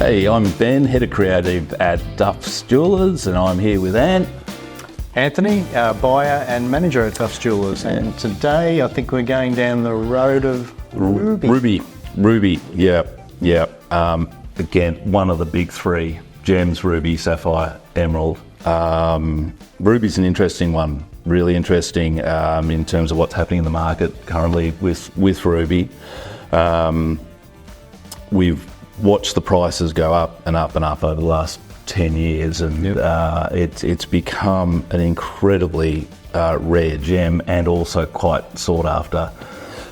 Hey, I'm Ben, Head of Creative at Duffs Jewellers, and I'm here with Anthony, buyer and manager at Duffs Jewellers. And today I think we're going down the road of Ruby. Ruby, yeah. Again, one of the big three: gems, ruby, sapphire, emerald. Ruby's an interesting one, really interesting in terms of what's happening in the market currently with ruby. We've watched the prices go up and up and up over the last 10 years, and it's become an incredibly rare gem and also quite sought after.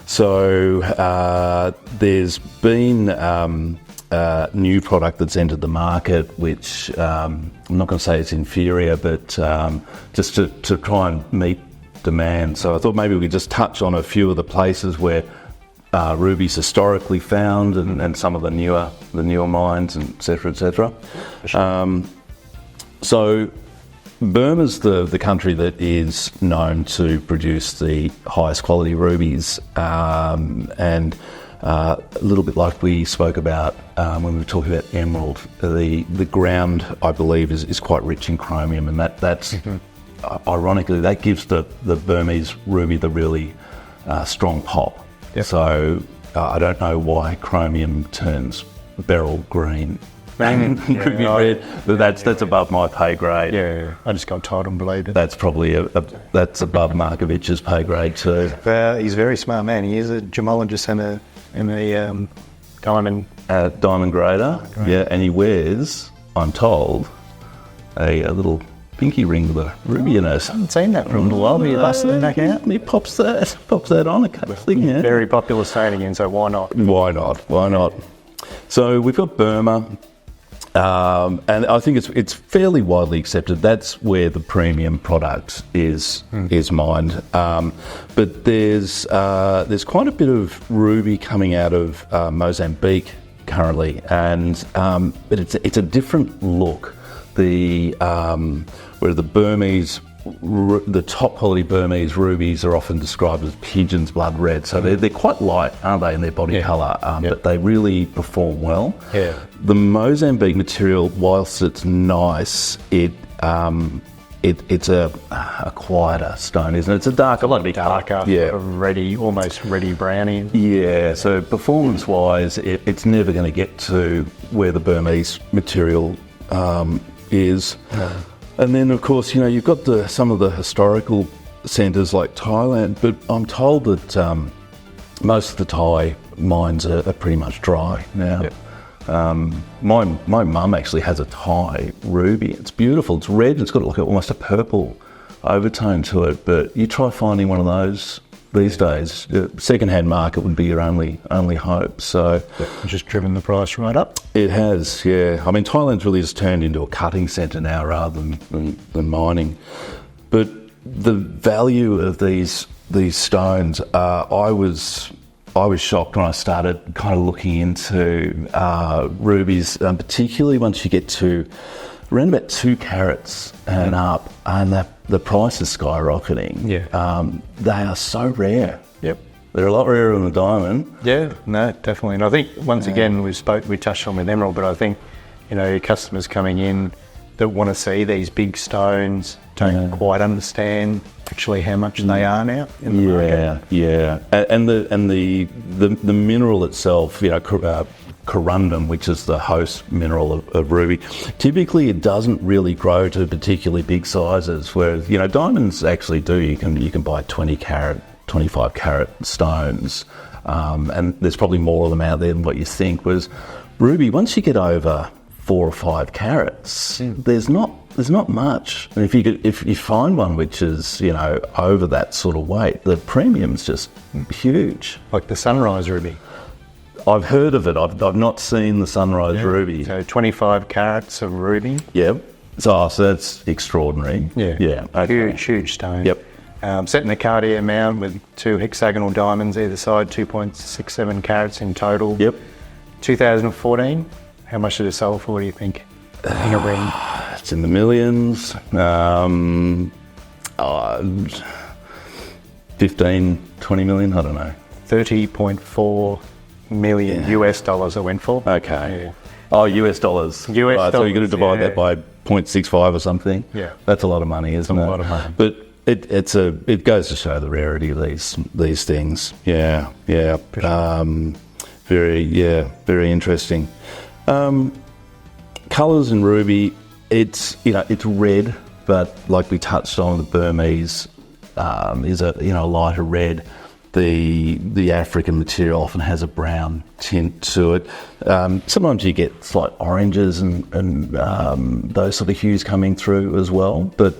So there's been new product that's entered the market, which I'm not going to say it's inferior, but just to try and meet demand. So I thought maybe we could just touch on a few of the places where rubies historically found, and some of the newer mines, and et cetera, et cetera. Sure. So Burma's the country that is known to produce the highest quality rubies, and a little bit like we spoke about when we were talking about emerald, the ground, I believe, is quite rich in chromium, and that's ironically, that gives the Burmese ruby the really strong pop. Yep. So I don't know why chromium turns beryl green and ruby red, but that's above my pay grade. Yeah, I just got told and believed it. That's probably that's above Markovich's pay grade too. He's a very smart man. He is a gemologist and a diamond grader. Yeah, and he wears, I'm told, a little pinky ring with a ruby in it. I haven't seen that for a little while, but you busted it back out. He pops that on occasionally. Yeah. Very popular stone again, so why not? Why not? So we've got Burma, and I think it's fairly widely accepted. That's where the premium product is mined. But there's quite a bit of ruby coming out of Mozambique currently, and but it's a different look. Where the Burmese, the top quality Burmese rubies are often described as pigeon's blood red. So they're quite light, aren't they, in their body colour, but they really perform well. Yeah. The Mozambique material, whilst it's nice, it's a quieter stone, isn't it? It's a darker, almost reddy brownie. Yeah, so performance-wise, it's never going to get to where the Burmese material is. And then, of course, you've got some of the historical centres like Thailand, but I'm told that most of the Thai mines are pretty much dry now. Yep. My mum actually has a Thai ruby. It's beautiful. It's red. It's got like almost a purple overtone to it. But you try finding one of those these days. Second-hand market would be your only hope. So just driven the price right up. It has, yeah. I mean, Thailand's really just turned into a cutting centre now rather than mining. But the value of these stones, I was shocked when I started kind of looking into rubies, particularly once you get to around about 2 carats and up, and the price is skyrocketing. Yeah. They are so rare. Yep. They're a lot rarer than the diamond. Yeah, no, definitely. And I think once again we touched on with emerald, but I think your customers coming in that want to see these big stones don't quite understand actually how much they are now in the market. Yeah. And the mineral itself, corundum, which is the host mineral of ruby, typically it doesn't really grow to particularly big sizes, whereas diamonds actually do. You can buy 20 carat, 25 carat stones, and there's probably more of them out there than what you think. Whereas ruby, once you get over 4 or 5 carats, there's not much. And if you find one which is over that sort of weight, the premium's just huge. Like the sunrise ruby. I've heard of it. I've not seen the sunrise ruby. So 25 carats of ruby. Yep. So that's extraordinary. Yeah. Okay. Huge stone. Yep. Set in the Cartier mound with 2 hexagonal diamonds either side, 2.67 carats in total. Yep. 2014. How much did it sell for, do you think? In a ring. It's in the millions. 15, 20 million, I don't know. 30.4 million US dollars it went for. Okay. Yeah. Oh, US dollars. US So you're dollars, going to divide yeah. that by 0.65 or something. Yeah. That's a lot of money, isn't it? a lot of money. But it goes to show the rarity of these things. Yeah. Very interesting. Colours in ruby, it's red, but like we touched on, the Burmese is a lighter red. The African material often has a brown tint to it. Sometimes you get slight oranges and those sort of hues coming through as well. But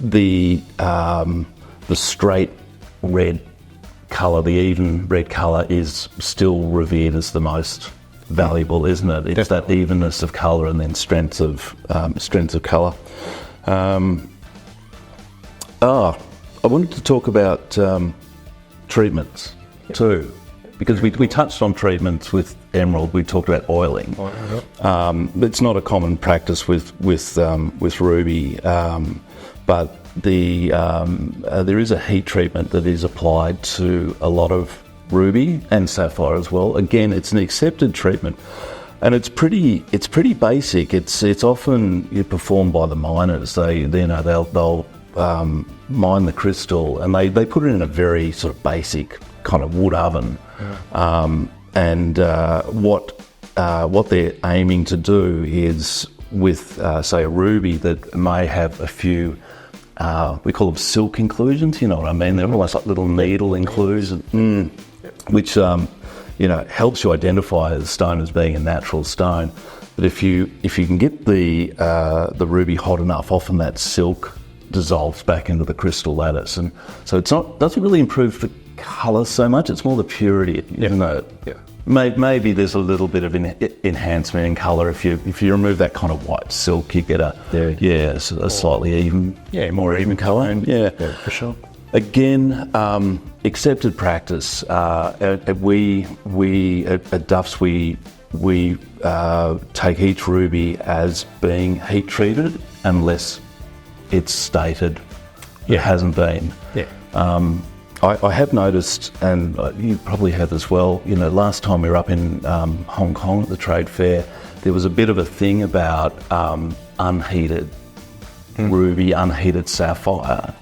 the straight red colour, the even red colour, is still revered as the most valuable, isn't it? It's that evenness of colour and then strength of colour. I wanted to talk about treatments too, because we touched on treatments with emerald. We talked about oiling. It's not a common practice with ruby, but there is a heat treatment that is applied to a lot of ruby and sapphire as well. Again, it's an accepted treatment, and it's pretty basic. It's often performed by the miners. They'll mine the crystal, and they put it in a very sort of basic kind of wood oven. What they're aiming to do is with say a ruby that may have a few we call them silk inclusions, you know what I mean? They're almost like little needle inclusions, which helps you identify the stone as being a natural stone. But if you can get the ruby hot enough, often that silk dissolves back into the crystal lattice, and so doesn't really improve the colour so much. It's more the purity, isn't it? Yeah. Maybe there's a little bit of enhancement in colour if you remove that kind of white silk. You get a slightly even, more even colour. Yeah, for sure. Again, accepted practice. We at Duffs we take each ruby as being heat treated unless it's stated it hasn't been. I have noticed, and you probably have as well, last time we were up in Hong Kong at the trade fair, there was a bit of a thing about unheated ruby, unheated sapphire.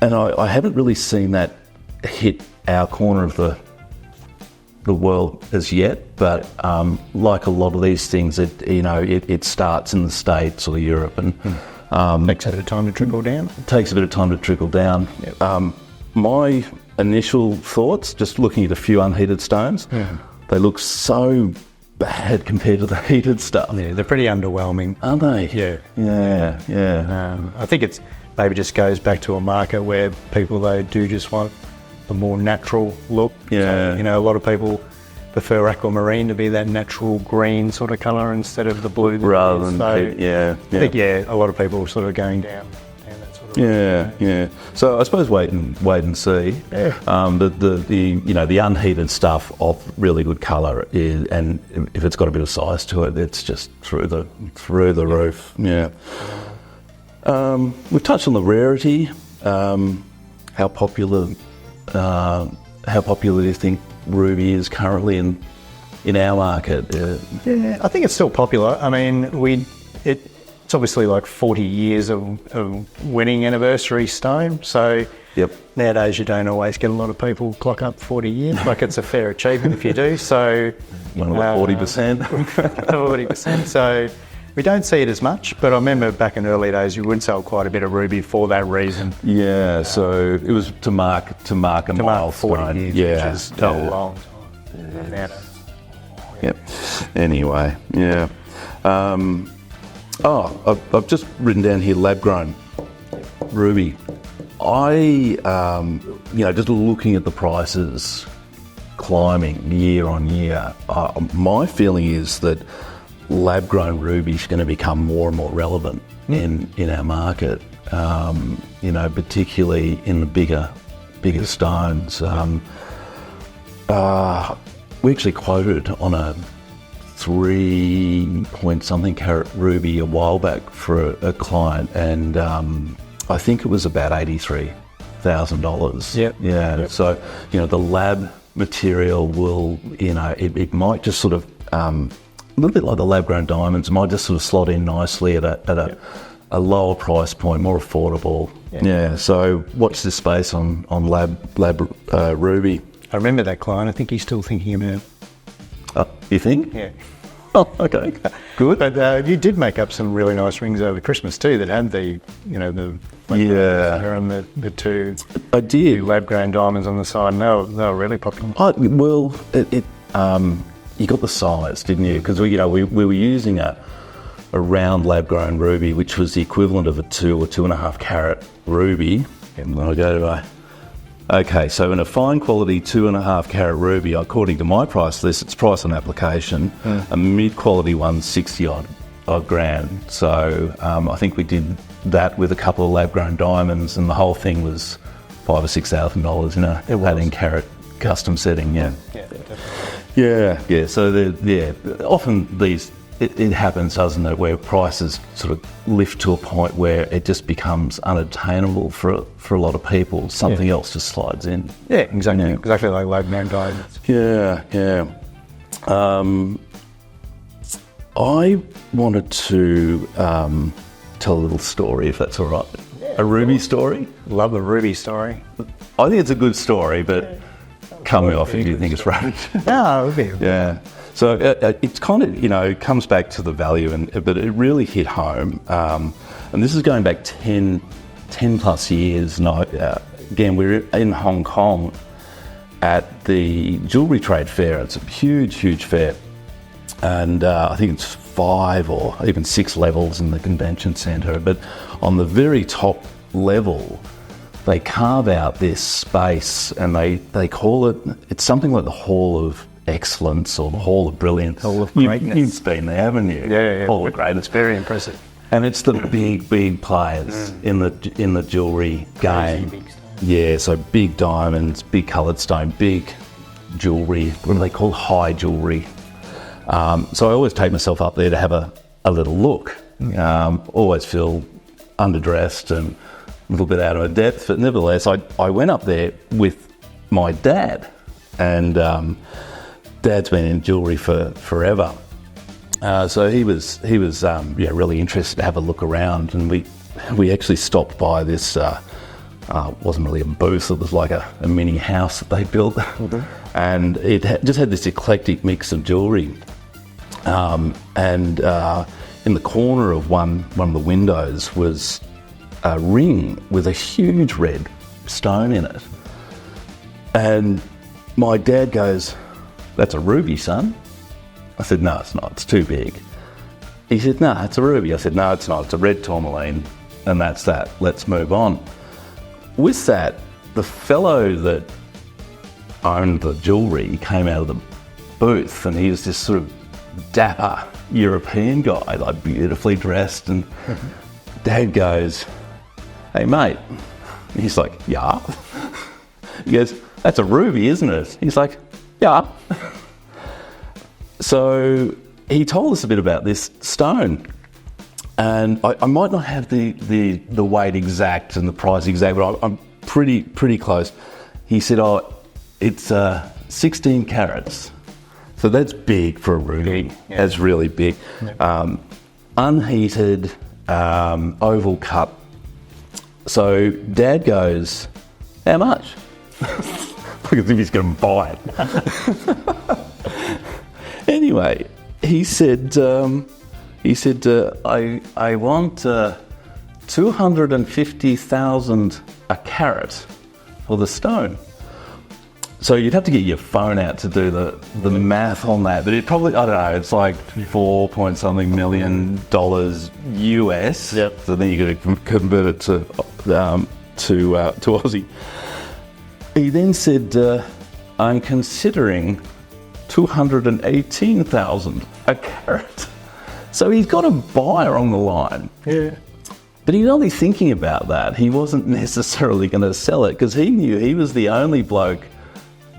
And I haven't really seen that hit our corner of the world as yet, but like a lot of these things, it starts in the States or Europe, and takes a bit of time to trickle down. Takes a bit of time to trickle down. My initial thoughts, just looking at a few unheated stones, they look so bad compared to the heated stuff. Yeah, they're pretty underwhelming, aren't they? Yeah. I think it's maybe just goes back to a market where people they do just want a more natural look. Yeah. So, a lot of people prefer aquamarine to be that natural green sort of colour instead of the blue. Rather than I think a lot of people are sort of going down that sort of Yeah. So I suppose wait and see. Yeah. The unheated stuff of really good colour is, and if it's got a bit of size to it, it's just through the roof. Yeah. We've touched on the rarity. How popular do you think ruby is currently in our market? Yeah, I think it's still popular. I mean, it's obviously like 40 years of wedding anniversary stone. So nowadays you don't always get a lot of people clock up 40 years. Like it's a fair achievement if you do. So one of the 40%. 40%. So we don't see it as much. But I remember back in early days you would sell quite a bit of ruby for that reason. Yeah. So it was to mark a milestone. 40 years, which is a long time. Yep. Anyway, yeah. I've just written down here lab-grown ruby. Just looking at the prices climbing year on year, my feeling is that lab-grown ruby is going to become more and more relevant in our market. Particularly in the bigger stones. We actually quoted on a 3-point-something carat ruby a while back for a client, and I think it was about $83,000. Yep. So the lab material will, it might just sort of a little bit like the lab-grown diamonds, might just sort of slot in nicely at a lower price point, more affordable. Yeah. So watch this space on lab ruby. I remember that client. I think he's still thinking about it. You think? Yeah. Oh, okay. Good. But you did make up some really nice rings over Christmas too that had the and the two I did. lab-grown diamonds on the side, and they were really popular. You got the size, didn't you? Because we were using a round lab-grown ruby, which was the equivalent of a 2 or 2.5 carat ruby. And then I go to okay, so in a fine quality 2.5 carat ruby, according to my price list, it's price on application. A mid-quality one's 60 odd grand. So I think we did that with a couple of lab-grown diamonds, and the whole thing was $5,000 or $6,000 in a 18-carat custom setting. Yeah. Yeah, definitely. Yeah. So often it happens, doesn't it, where prices sort of lift to a point where it just becomes unattainable for a lot of people. Something else just slides in. Yeah, exactly. Yeah. Exactly like lab-grown diamonds. Yeah. I wanted to tell a little story, if that's all right. Yeah, a ruby story. Love the ruby story. I think it's a good story, but cut me off if you think it's rubbish. No, it would be. Yeah. So it's kind of, comes back to the value, but it really hit home. And this is going back 10 plus years. And again, we're in Hong Kong at the jewellery trade fair. It's a huge fair. And I think it's 5 or even 6 levels in the convention centre. But on the very top level, they carve out this space and they call it's something like the Hall of Excellence or the Hall of Brilliance. Hall of Greatness. You've been there, haven't you? Yeah. Hall of Greatness. Very impressive. And it's the big players in the jewellery game. Yeah, so big diamonds, big coloured stone, big jewellery. What do they call high jewellery? So I always take myself up there to have a little look. Always feel underdressed and a little bit out of my depth, but nevertheless, I went up there with my dad, and Dad's been in jewellery for forever. So he was really interested to have a look around, and we actually stopped by this. Wasn't really a booth; it was like a mini house that they built, and it just had this eclectic mix of jewellery. And in the corner of one of the windows was a ring with a huge red stone in it. And my dad goes, "That's a ruby, son." I said, "No, it's not. It's too big." He said, "No, it's a ruby." I said, "No, it's not. It's a red tourmaline, and that's that. Let's move on." With that, the fellow that owned the jewellery came out of the booth, and he was this sort of dapper European guy, like beautifully dressed, and Dad goes, "Hey, mate." He's like, "Yeah." He goes, "That's a ruby, isn't it?" He's like, "Yeah." So he told us a bit about this stone, and I might not have the weight exact and the price exact, but I'm pretty close. He said, "Oh, it's 16 carats." So that's big for a ruby. Yeah. That's really big. Yeah. Unheated, oval cut. So Dad goes, "How much?" Look as if he's going to buy it. Anyway, he said, I want 250,000 a carat for the stone. So you'd have to get your phone out to do the math on that, but it probably, I don't know, it's like $4 million US. Yep. So then you got to convert it to Aussie. He then said, "I'm considering 218,000 a carat." So he's got a buyer on the line. Yeah. But he's only thinking about that. He wasn't necessarily going to sell it because he knew he was the only bloke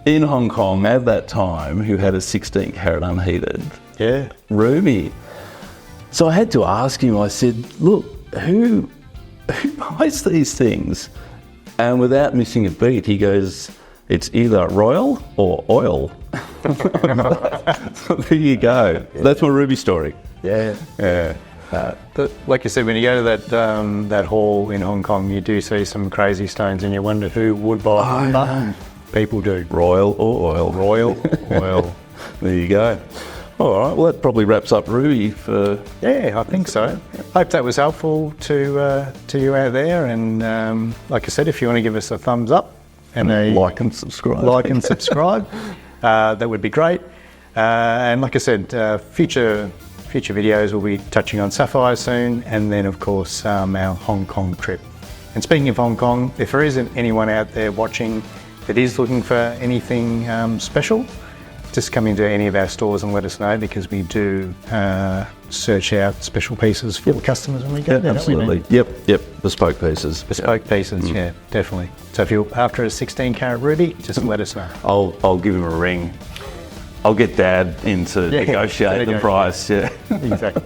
in Hong Kong at that time who had a 16 carat unheated ruby. So I had to ask him, I said, "Look, who buys these things?" And without missing a beat, he goes, "It's either royal or oil." There you go. That's my ruby story. Yeah. Like you said, when you go to that hall in Hong Kong, you do see some crazy stones, and you wonder who would buy them. But people do. Royal or oil. Royal oil. There you go. All right, well, that probably wraps up Ruby for... Yeah, I think so. Hope that was helpful to you out there. And like I said, if you want to give us a thumbs up and a like and subscribe. That would be great. And like I said, future videos will be touching on sapphire soon, and then of course our Hong Kong trip. And speaking of Hong Kong, if there isn't anyone out there watching that is looking for anything special, just come into any of our stores and let us know, because we do search out special pieces for customers when we go there. Absolutely. Yep. Bespoke pieces. Bespoke pieces, yeah, definitely. So if you're after a 16 carat ruby, just let us know. I'll give him a ring. I'll get Dad in to negotiate the price. Yeah. Exactly.